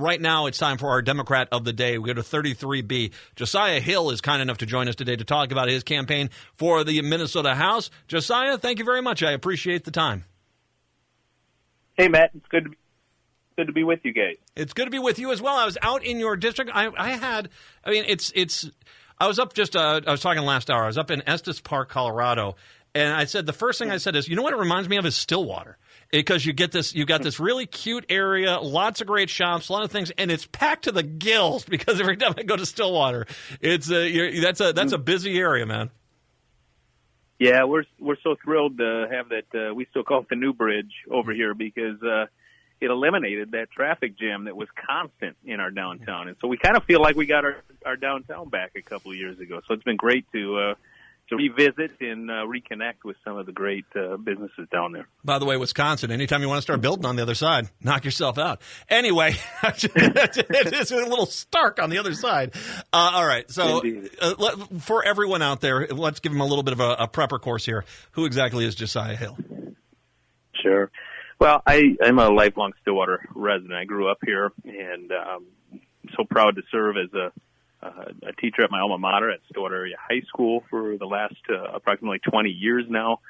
Right now, it's time for our Democrat of the Day. We go to 33B. Josiah Hill is kind enough to join us today to talk about his campaign for the Minnesota House. Josiah, thank you very much. I appreciate the time. Hey, Matt. It's good to be with you guys. It's good to be with you as well. I was out in your district. I was up I was talking last hour. I was up in Estes Park, Colorado, and I said the first thing I said is, you know what it reminds me of is Stillwater. Because you got this really cute area, lots of great shops, a lot of things, and it's packed to the gills. Because every time I go to Stillwater, that's a busy area, man. Yeah, we're so thrilled to have that. We still call it the New Bridge over here because it eliminated that traffic jam that was constant in our downtown, and so we kind of feel like we got our downtown back a couple of years ago. So it's been great to revisit and reconnect with some of the great businesses down there. By the way, Wisconsin, anytime you want to start building on the other side, knock yourself out. Anyway, it is a little stark on the other side. All right, so for everyone out there, let's give them a little bit of a prepper course here. Who exactly is Josiah Hill? Sure. Well, I'm a lifelong Stillwater resident. I grew up here, and I'm so proud to serve as a teacher at my alma mater at Stillwater Area High School for the last approximately 20 years now.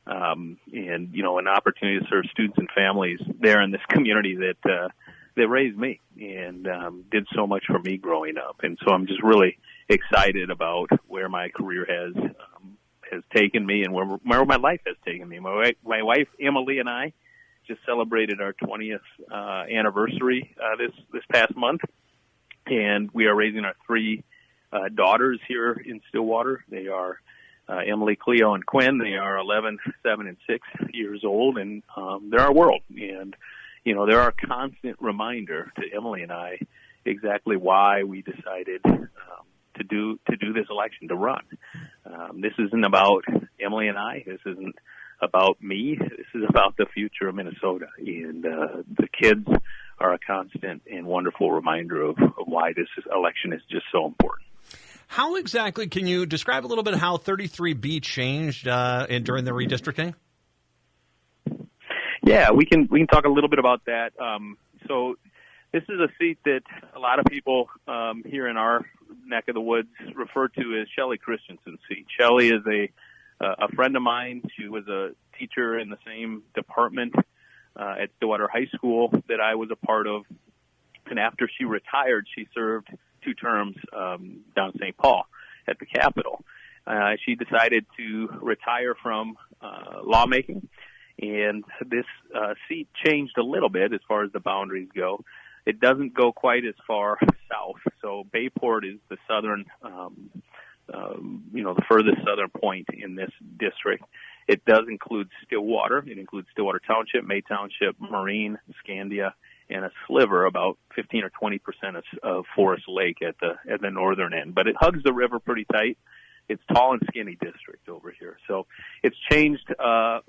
And, an opportunity to serve students and families there in this community that raised me and did so much for me growing up. And so I'm just really excited about where my career has taken me and where my life has taken me. My wife, Emily, and I just celebrated our 20th anniversary this past month. And we are raising our three daughters here in Stillwater. They are Emily, Cleo, and Quinn. They are 11, 7, and 6 years old, and they're our world. And, they're our constant reminder to Emily and I exactly why we decided to do this election, to run. This isn't about Emily and I. This isn't about me. This is about the future of Minnesota. And the kids are a constant and wonderful reminder of why this election is just so important. How exactly can you describe a little bit how 33B changed during the redistricting? Yeah, we can talk a little bit about that. So this is a seat that a lot of people here in our neck of the woods refer to as Shelley Christensen's seat. Shelley is a friend of mine. She was a teacher in the same department at Stillwater High School that I was a part of. And after she retired, she served 2 terms down in St. Paul at the Capitol. She decided to retire from lawmaking, and this seat changed a little bit as far as the boundaries go. It doesn't go quite as far south. So Bayport is the southern, the furthest southern point in this district. It does include Stillwater. It includes Stillwater Township, May Township, Marine, Scandia, and a sliver, about 15 or 20% of Forest Lake at the northern end. But it hugs the river pretty tight. It's tall and skinny district over here. So it's changed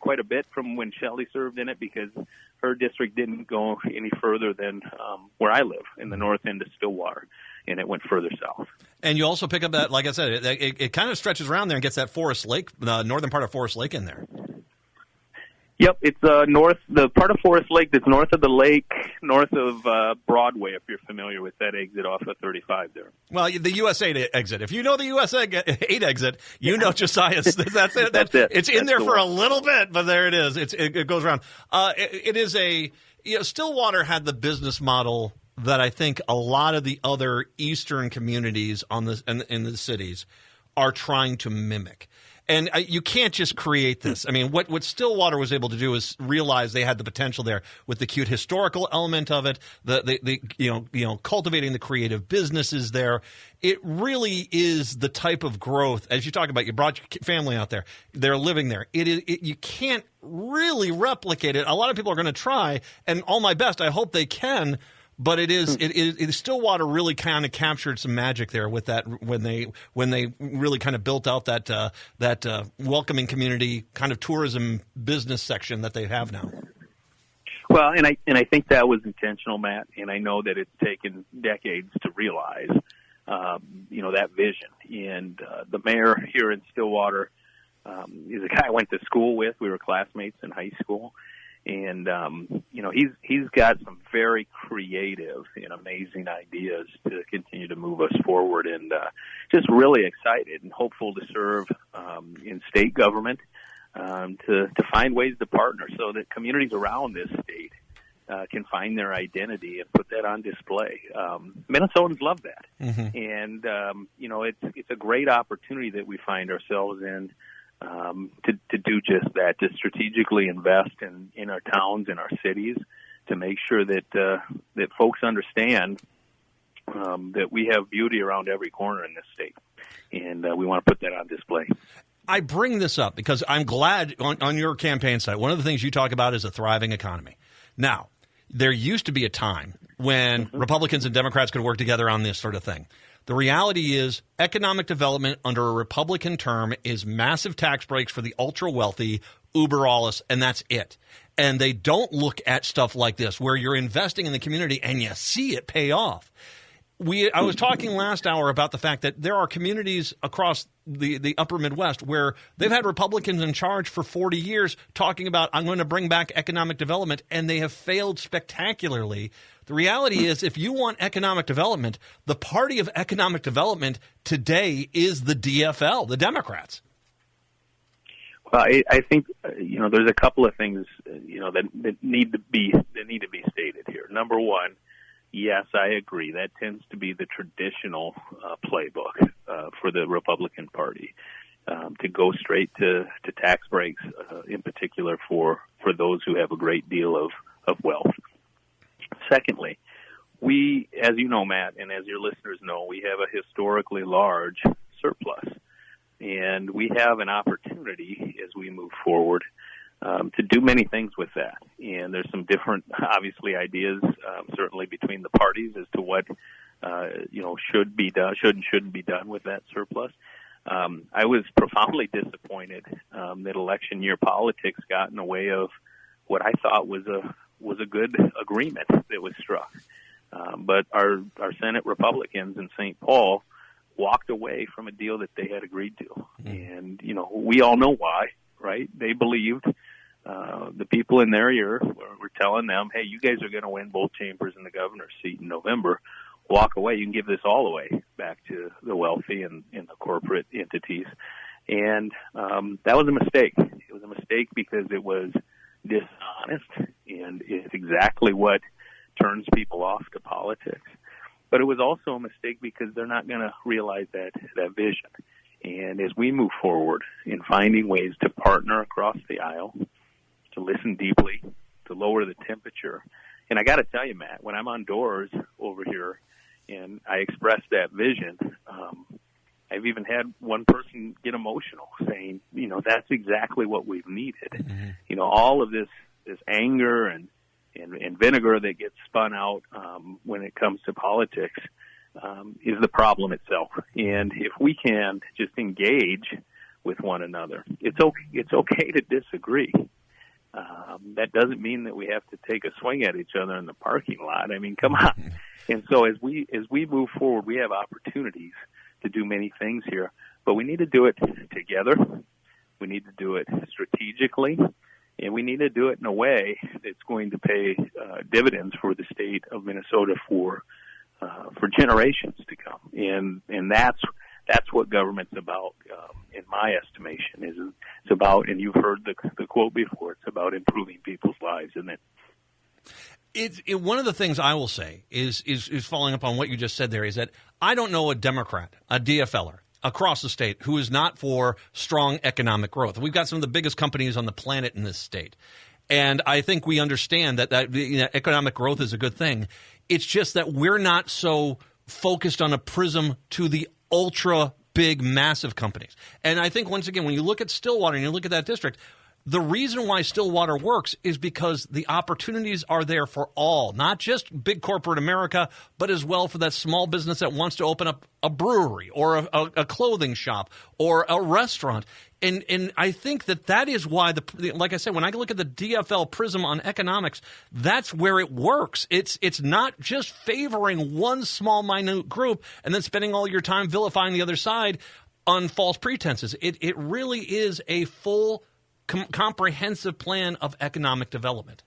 quite a bit from when Shelley served in it because her district didn't go any further than where I live in the north end of Stillwater, and it went further south. And you also pick up that, like I said, it kind of stretches around there and gets that Forest Lake, the northern part of Forest Lake in there. Yep, it's north, the part of Forest Lake that's north of the lake, north of Broadway, if you're familiar with that exit off of 35 there. Well, the US 8 exit. If you know the US 8 exit, you know Josiah's. That's it. It's in there for a little bit, but there it is. It goes around. It is Stillwater had the business model that I think a lot of the other eastern communities in the cities are trying to mimic. And you can't just create this. I mean, what Stillwater was able to do is realize they had the potential there with the cute historical element of it, the cultivating the creative businesses there. It really is the type of growth, as you talk about. You brought your family out there; they're living there. You can't really replicate it. A lot of people are going to try, and all my best. I hope they can. But it is Stillwater really kind of captured some magic there with that when they really kind of built out that welcoming community kind of tourism business section that they have now. Well, and I think that was intentional, Matt, and I know that it's taken decades to realize that vision. And the mayor here in Stillwater is a guy I went to school with. We were classmates in high school. And he's got some very creative and amazing ideas to continue to move us forward, and just really excited and hopeful to serve in state government, to find ways to partner so that communities around this state can find their identity and put that on display. Minnesotans love that. Mm-hmm. And, it's a great opportunity that we find ourselves in to do just that, to strategically invest in our towns and our cities, to make sure that folks understand that we have beauty around every corner in this state. And we want to put that on display. I bring this up because I'm glad on your campaign site, one of the things you talk about is a thriving economy. Now, there used to be a time when Republicans and Democrats could work together on this sort of thing. The reality is economic development under a Republican term is massive tax breaks for the ultra-wealthy, uber alles, and that's it. And they don't look at stuff like this where you're investing in the community and you see it pay off. I was talking last hour about the fact that there are communities across the upper Midwest where they've had Republicans in charge for 40 years talking about, I'm going to bring back economic development, and they have failed spectacularly. The reality is, if you want economic development, the party of economic development today is the DFL, the Democrats. Well, I think there's a couple of things that need to be stated here. Number one, yes, I agree. That tends to be the traditional playbook for the Republican Party, to go straight to tax breaks, in particular for those who have a great deal of wealth. Secondly, we, as you know, Matt, and as your listeners know, we have a historically large surplus, and we have an opportunity as we move forward to do many things with that. And there's some different, obviously, ideas, certainly between the parties as to what, should be done, should and shouldn't be done with that surplus. I was profoundly disappointed that election year politics got in the way of what I thought was a good agreement that was struck. But our Senate Republicans in St. Paul walked away from a deal that they had agreed to. And, we all know why, right? They believed the people in their ear were telling them, hey, you guys are going to win both chambers in the governor's seat in November. Walk away. You can give this all away back to the wealthy and the corporate entities. And that was a mistake. It was a mistake because it was dishonest, and it's exactly what turns people off to politics. But it was also a mistake because they're not going to realize that vision. And as we move forward in finding ways to partner across the aisle, to listen deeply, to lower the temperature. And I got to tell you, Matt, when I'm on doors over here and I express that vision, I've even had one person get emotional saying, that's exactly what we've needed. Mm-hmm. All of this anger and vinegar that gets spun out when it comes to politics is the problem itself. And if we can just engage with one another, it's okay to disagree. That doesn't mean that we have to take a swing at each other in the parking lot. I mean, come on. And so as we move forward, we have opportunities to do many things here, but we need to do it together. We need to do it strategically, and we need to do it in a way that's going to pay dividends for the state of Minnesota for generations to come. And that's what government's about, in my estimation. It's about, and you've heard the quote before, it's about improving people's lives, isn't it? One of the things I will say is following up on what you just said there is that I don't know a Democrat, a DFLer, across the state who is not for strong economic growth. We've got some of the biggest companies on the planet in this state. And I think we understand that economic growth is a good thing. It's just that we're not so focused on a prism to the ultra big, massive companies. And I think, once again, when you look at Stillwater and you look at that district, the reason why Stillwater works is because the opportunities are there for all, not just big corporate America, but as well for that small business that wants to open up a brewery or a clothing shop or a restaurant. And I think that is why, like I said, when I look at the DFL prism on economics, that's where it works. It's not just favoring one small, minute group and then spending all your time vilifying the other side on false pretenses. It really is a full comprehensive plan of economic development?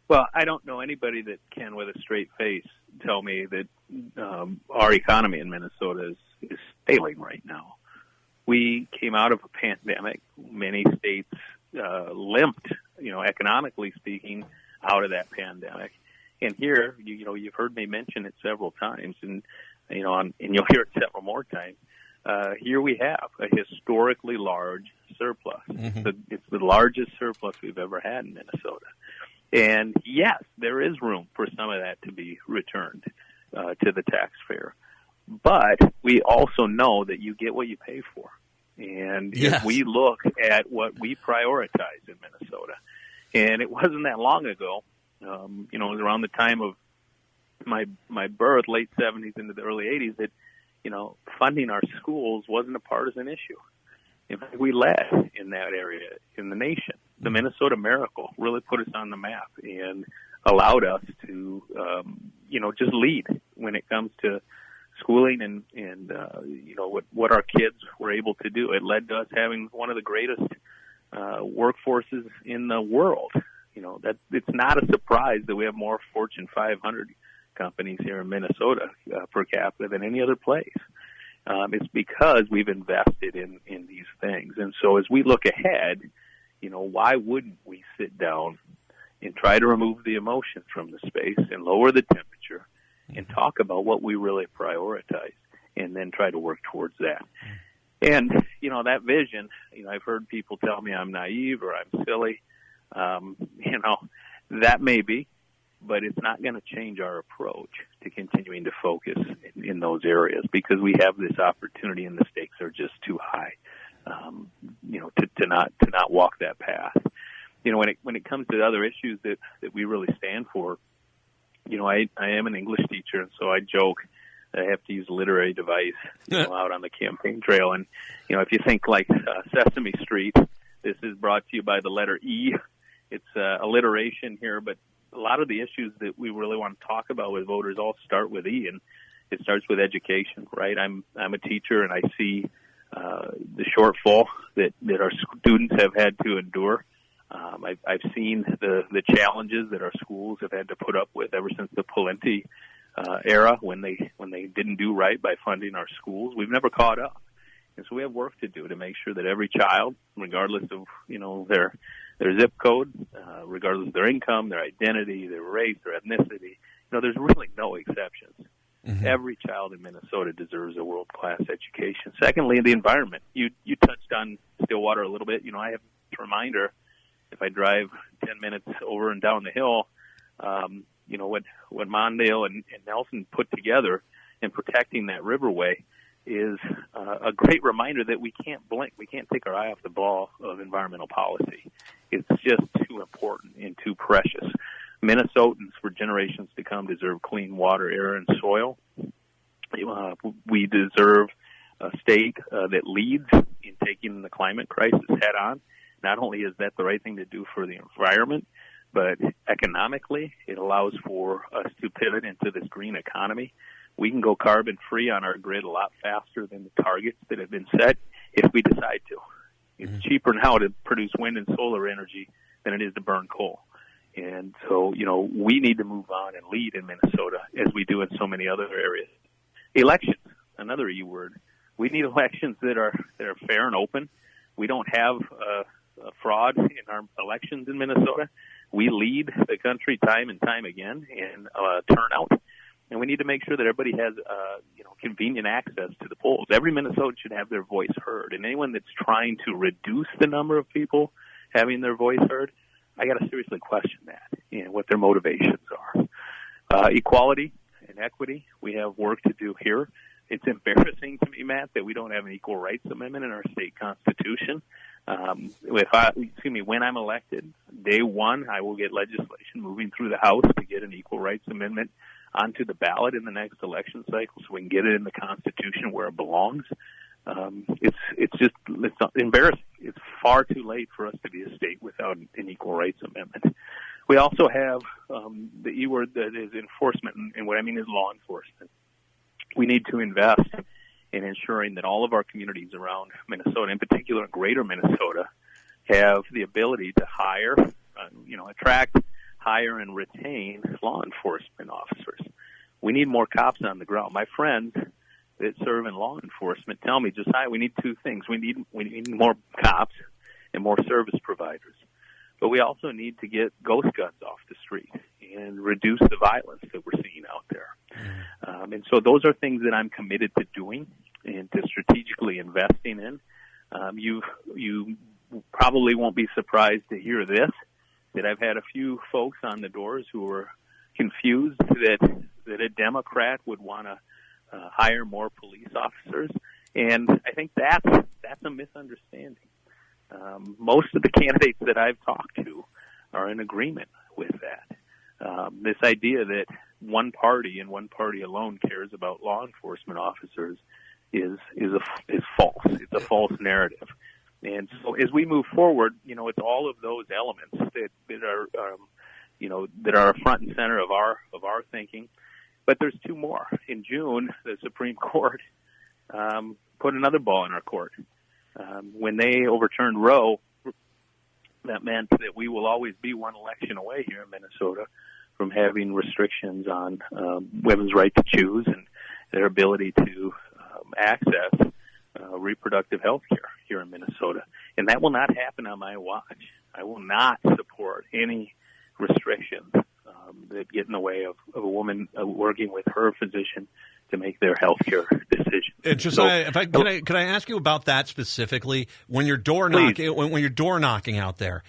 Well, I don't know anybody that can, with a straight face, tell me that our economy in Minnesota is failing right now. We came out of a pandemic. Many states limped, economically speaking, out of that pandemic. And here, you've heard me mention it several times, and and you'll hear it several more times. Here we have a historically large surplus. Mm-hmm. It's the largest surplus we've ever had in Minnesota. And yes, there is room for some of that to be returned to the taxpayer. But we also know that you get what you pay for. And yes. If we look at what we prioritize in Minnesota, and it wasn't that long ago, it was around the time of my birth, late 70s into the early 80s, that, funding our schools wasn't a partisan issue. In fact, we led in that area in the nation. The Minnesota Miracle really put us on the map and allowed us to, just lead when it comes to schooling and what our kids were able to do. It led to us having one of the greatest workforces in the world. That it's not a surprise that we have more Fortune 500 companies here in Minnesota per capita than any other place. It's because we've invested in these things. And so as we look ahead, why wouldn't we sit down and try to remove the emotions from the space and lower the temperature and talk about what we really prioritize and then try to work towards that. And, that vision, I've heard people tell me I'm naive or I'm silly. That may be, but it's not going to change our approach to continuing to focus in those areas because we have this opportunity and the stakes are just too high, to not walk that path. When it comes to other issues that we really stand for, I am an English teacher, and so I joke that I have to use a literary device out on the campaign trail. And, if you think like Sesame Street, this is brought to you by the letter E. It's alliteration here, but a lot of the issues that we really want to talk about with voters all start with E, and it starts with education, right? I'm a teacher, and I see the shortfall that our students have had to endure. I've seen the challenges that our schools have had to put up with ever since the Pawlenty era when they didn't do right by funding our schools. We've never caught up. And so we have work to do to make sure that every child, regardless of, their zip code, regardless of their income, their identity, their race, their ethnicity, there's really no exceptions. Mm-hmm. Every child in Minnesota deserves a world-class education. Secondly, the environment. You touched on Stillwater a little bit. I have a reminder, if I drive 10 minutes over and down the hill, what Mondale and Nelson put together in protecting that riverway is a great reminder that we can't blink. We can't take our eye off the ball of environmental policy. It's just too important and too precious. Minnesotans for generations to come deserve clean water, air, and soil. We deserve a state that leads in taking the climate crisis head on. Not only is that the right thing to do for the environment, but economically, it allows for us to pivot into this green economy. We can go carbon free on our grid a lot faster than the targets that have been set if we decide to. It's cheaper now to produce wind and solar energy than it is to burn coal. And so, we need to move on and lead in Minnesota as we do in so many other areas. Elections, another E word. We need elections that are fair and open. We don't have fraud in our elections in Minnesota. We lead the country time and time again in turnout. And we need to make sure that everybody has, convenient access to the polls. Every Minnesotan should have their voice heard. And anyone that's trying to reduce the number of people having their voice heard, I got to seriously question that and what their motivations are. Equality and equity, we have work to do here. It's embarrassing to me, Matt, that we don't have an equal rights amendment in our state constitution. When I'm elected, day one, I will get legislation moving through the House to get an equal rights amendment onto the ballot in the next election cycle so we can get it in the Constitution where it belongs. It's embarrassing. It's far too late for us to be a state without an equal rights amendment. We also have the E word that is enforcement, and what I mean is law enforcement. We need to invest in ensuring that all of our communities around Minnesota, in particular greater Minnesota, have the ability to hire, attract, hire, and retain law enforcement officers. We need more cops on the ground. My friends that serve in law enforcement tell me, Josiah, we need two things. We need more cops and more service providers. But we also need to get ghost guns off the street and reduce the violence that we're seeing out there. And so those are things that I'm committed to doing and to strategically investing in. You probably won't be surprised to hear this, that I've had a few folks on the doors who were confused that a Democrat would want to hire more police officers. And I think that's a misunderstanding. Most of the candidates that I've talked to are in agreement with that. This idea that one party and one party alone cares about law enforcement officers is false. It's a false narrative. And so as we move forward, it's all of those elements that are front and center of our thinking. But there's two more. In June, the Supreme Court put another ball in our court. When they overturned Roe, that meant that we will always be one election away here in Minnesota from having restrictions on women's right to choose and their ability to access reproductive health care here in Minnesota. And that will not happen on my watch. I will not support any restrictions that get in the way of a woman working with her physician to make their health care decisions. Josiah, can I ask you about that specifically? When you're door knocking out there,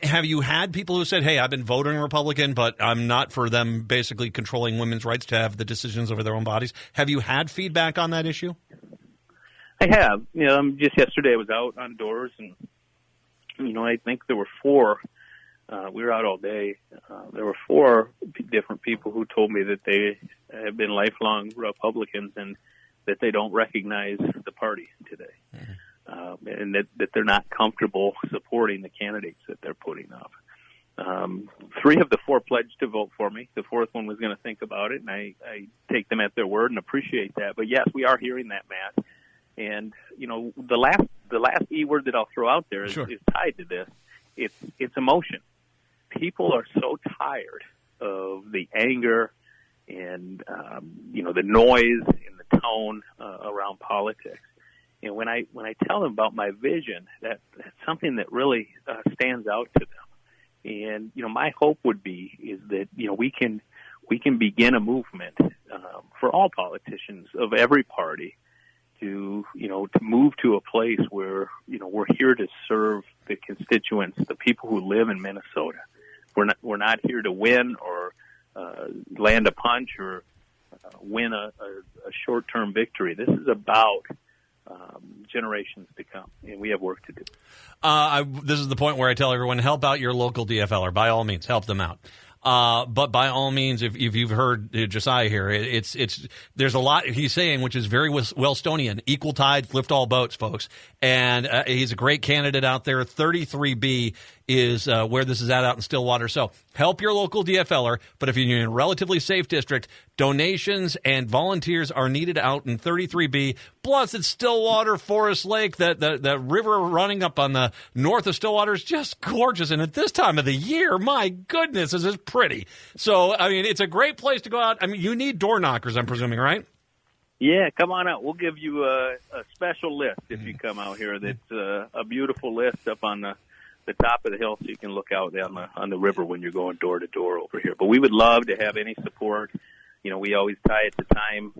have you had people who said, "Hey, I've been voting Republican, but I'm not for them basically controlling women's rights to have the decisions over their own bodies"? Have you had feedback on that issue? I have. Just yesterday I was out on doors, and I think there were four. We were out all day. There were four different people who told me that they have been lifelong Republicans and that they don't recognize the party today, and that they're not comfortable supporting the candidates that they're putting up. Three of the four pledged to vote for me. The fourth one was going to think about it, and I take them at their word and appreciate that. But yes, we are hearing that, Matt. And the last E word that I'll throw out there is tied to this. It's emotion. People are so tired of the anger and the noise and the tone around politics. And when I tell them about my vision, that's something that really stands out to them. And my hope would be is that we can begin a movement for all politicians of every party to move to a place where we're here to serve the constituents, the people who live in Minnesota. We're not here to win or land a punch or win a short-term victory. This is about generations to come, and we have work to do. This is the point where I tell everyone, help out your local DFLer. By all means, help them out. But by all means, if you've heard Josiah here, there's a lot he's saying, which is very Wellstonian. Equal tides lift all boats, folks. And he's a great candidate out there. 33B is where this is at out in Stillwater. So help your local DFLer. But if you're in a relatively safe district, donations and volunteers are needed out in 33B. Plus, it's Stillwater, Forest Lake. The river running up on the north of Stillwater is just gorgeous. And at this time of the year, my goodness, this is pretty. So, it's a great place to go out. You need door knockers, I'm presuming, right? Yeah, come on out. We'll give you a special list if you come out here. That's a beautiful list up on the top of the hill, so you can look out on the river when you're going door to door over here. But we would love to have any support. We always tie it to time,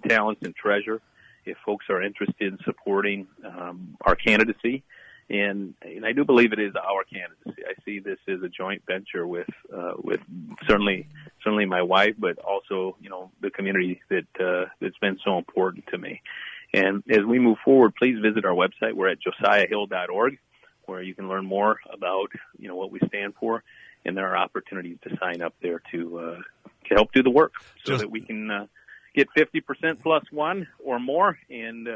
talents, and treasure if folks are interested in supporting our candidacy. And I do believe it is our candidacy. I see this as a joint venture with certainly my wife, but also the community that's been so important to me. And as we move forward, please visit our website. We're at josiahhill.org, where you can learn more about what we stand for, and there are opportunities to sign up there to help do the work, so that we can get 50% plus one or more, and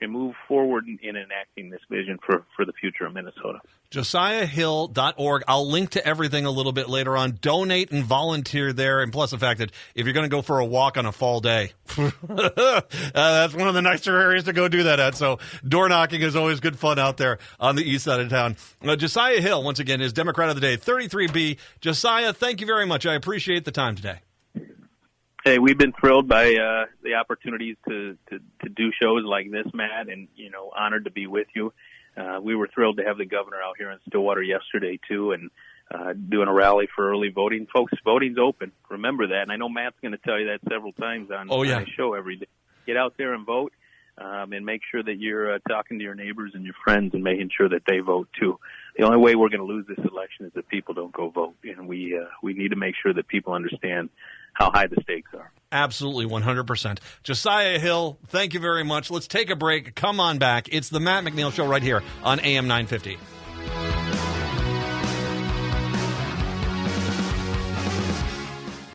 move forward in enacting this vision for the future of Minnesota. JosiahHill.org. I'll link to everything a little bit later on. Donate and volunteer there. And plus the fact that if you're going to go for a walk on a fall day, that's one of the nicer areas to go do that at. So door knocking is always good fun out there on the east side of town. Josiah Hill, once again, is Democrat of the Day, 33B. Josiah, thank you very much. I appreciate the time today. Hey, we've been thrilled by the opportunities to do shows like this, Matt, and, honored to be with you. We were thrilled to have the governor out here in Stillwater yesterday, too, and doing a rally for early voting. Folks, voting's open. Remember that. And I know Matt's going to tell you that several times on his show every day. Get out there and vote, and make sure that you're talking to your neighbors and your friends and making sure that they vote, too. The only way we're going to lose this election is if people don't go vote. And we need to make sure that people understand how high the stakes are. Absolutely, 100%. Josiah Hill, thank you very much. Let's take a break. Come on back. It's the Matt McNeil Show right here on AM 950.